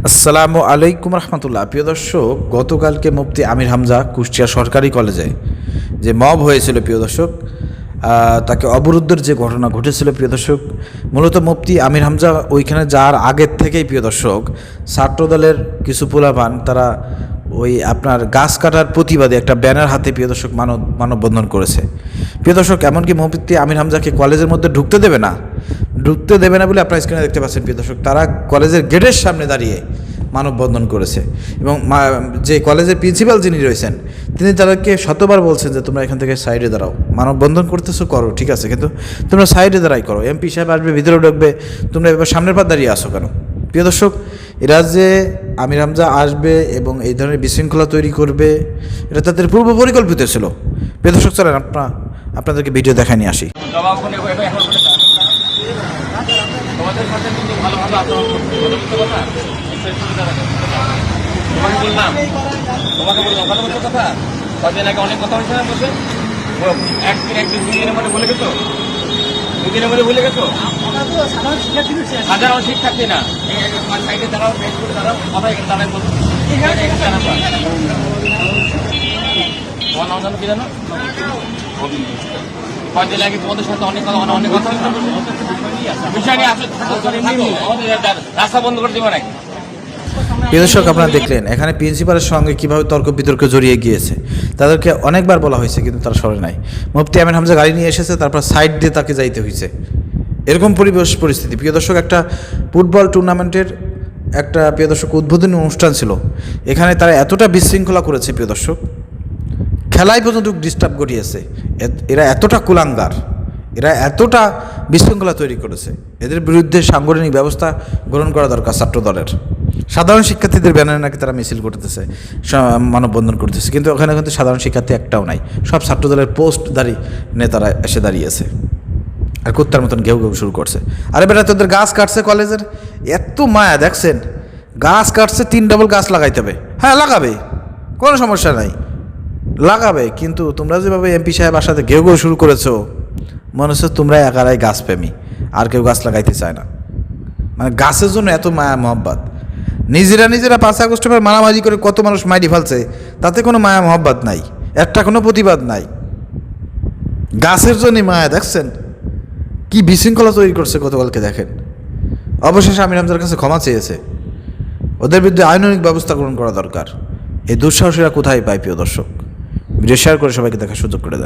আসসালামু আলাইকুম রহমতুল্লাহ। প্রিয় দর্শক, গতকালকে মুফতি আমির হামজা কুষ্টিয়া সরকারি কলেজে যে মব হয়েছিল প্রিয় দর্শক, তাকে অবরুদ্ধের যে ঘটনা ঘটেছিল প্রিয় দর্শক, মূলত মুফতি আমির হামজা ওইখানে যাওয়ার আগের থেকেই প্রিয় দর্শক ছাত্রদলের কিছু পোলাপান তারা ওই আপনার গাছ কাটার প্রতিবাদে একটা ব্যানার হাতে প্রিয় দর্শক মানববন্ধন করেছে প্রিয় দর্শক। এমনকি মুফতি আমির হামজাকে কলেজের মধ্যে ঢুকতে দেবে না বলে আপনারা স্ক্রিনে দেখতে পাচ্ছেন প্রিয় দর্শক। তারা কলেজের গেটের সামনে দাঁড়িয়ে মানববন্ধন করেছে এবং যে কলেজের প্রিন্সিপাল যিনি রয়েছেন তিনি তাদেরকে শতবার বলছেন যে তোমরা এখান থেকে সাইডে দাঁড়াও, মানববন্ধন করতেছো করো, ঠিক আছে, কিন্তু তোমরা সাইডে দাঁড়াই করো। এমপি সাহেব আসবে, ভিতরে ঢুকবে, তোমরা এবার সামনের পার দাঁড়িয়ে আসো কেন? প্রিয় দর্শক, এরা যে আমির হামজা আসবে এবং এই ধরনের বিশৃঙ্খলা তৈরি করবে এটা তাদের পূর্ব পরিকল্পিত ছিল। প্রিয় দর্শক, চলেন আপনাদেরকে ভিডিও দেখায় নিয়ে আসি। তোমাদের সাথে কিন্তু ভালোভাবে আচরণ করতে কথা তোমাকে বললাম, তোমাকে বললাম কথা বলছো কথা কদিন আগে অনেক কথা হয়েছে না বলছে একদিন 2 দিনের মধ্যে ভুলে গেছো, 2 দিনের মধ্যে ভুলে গেছো। সাধারণ শিক্ষার্থী না, সাইডে দাঁড়াও, বেঞ্চ করে দাঁড়াও, কথা এখানে দাঁড়ায় বলছো। তোমার নাম জানো কি জানো? কদিন আগে তোমাদের সাথে অনেক কথা বিষয় নিয়ে রাস্তা বন্ধ করে দেবো নাকি? প্রিয় দর্শক, আপনারা দেখলেন এখানে প্রিন্সিপালের সঙ্গে কীভাবে তর্ক বিতর্ক জড়িয়ে গিয়েছে। তাদেরকে অনেকবার বলা হয়েছে কিন্তু তারা সরে নাই। মুফতি আমির হামজা গাড়ি নিয়ে এসেছে, তারপর সাইড দিয়ে তাকে যাইতে হয়েছে। এরকম পরিস্থিতি প্রিয় দর্শক। একটা ফুটবল টুর্নামেন্টের একটা প্রিয় দর্শক উদ্বোধনী অনুষ্ঠান ছিল, এখানে তারা এতটা বিশৃঙ্খলা করেছে প্রিয় দর্শক, খেলায় পর্যন্ত ডিস্টার্ব ঘটিয়েছে। এরা এতটা কুলাঙ্গার, এরা এতটা বিশৃঙ্খলা তৈরি করেছে, এদের বিরুদ্ধে সাংগঠনিক ব্যবস্থা গ্রহণ করা দরকার। ছাত্র দলের সাধারণ শিক্ষার্থীদের ব্যানারে নাকি তারা মিছিল করতেছে, মানববন্ধন করতেছে, কিন্তু ওখানে কিন্তু সাধারণ শিক্ষার্থী একটাও নাই। সব ছাত্র দলের পোস্টধারী নেতারা এসে দাঁড়িয়েছে আর কুত্তার মতন ঘেউ শুরু করছে। আরে বেটা, তোদের গাছ কাটছে কলেজের, এত মায়া দেখছেন, গাছ কাটছে, 3 ডাবল গাছ লাগাইতে হবে। হ্যাঁ লাগাবে, কোনো সমস্যা নাই, লাগাবে, কিন্তু তোমরা যেভাবে এমপি সাহেব আসাতে ঘেউ শুরু করেছো, মনে হচ্ছে তোমরা একারাই গাছপ্রেমী, আর কেউ গাছ লাগাইতে চায় না। মানে গাছের জন্য এত মায়া মহব্বত, নিজেরা 5 আগস্টের পর মারামারি করে কত মানুষ মাইরি ফেলছে, তাতে কোনো মায়া মহব্বত নাই, একটা কোনো প্রতিবাদ নাই। গাছের জন্যই মায়া, দেখছেন কি বিশৃঙ্খলা তৈরি করছে গতকালকে। দেখেন, অবশেষে আমির হামজার কাছে ক্ষমা চেয়েছে, ওদের বিরুদ্ধে আইনানুগ ব্যবস্থা গ্রহণ করা দরকার। এই দুঃসাহসীরা কোথায় পায় প্রিয় দর্শক? ভিডিও শেয়ার করে সবাইকে দেখার সুযোগ করে দেন।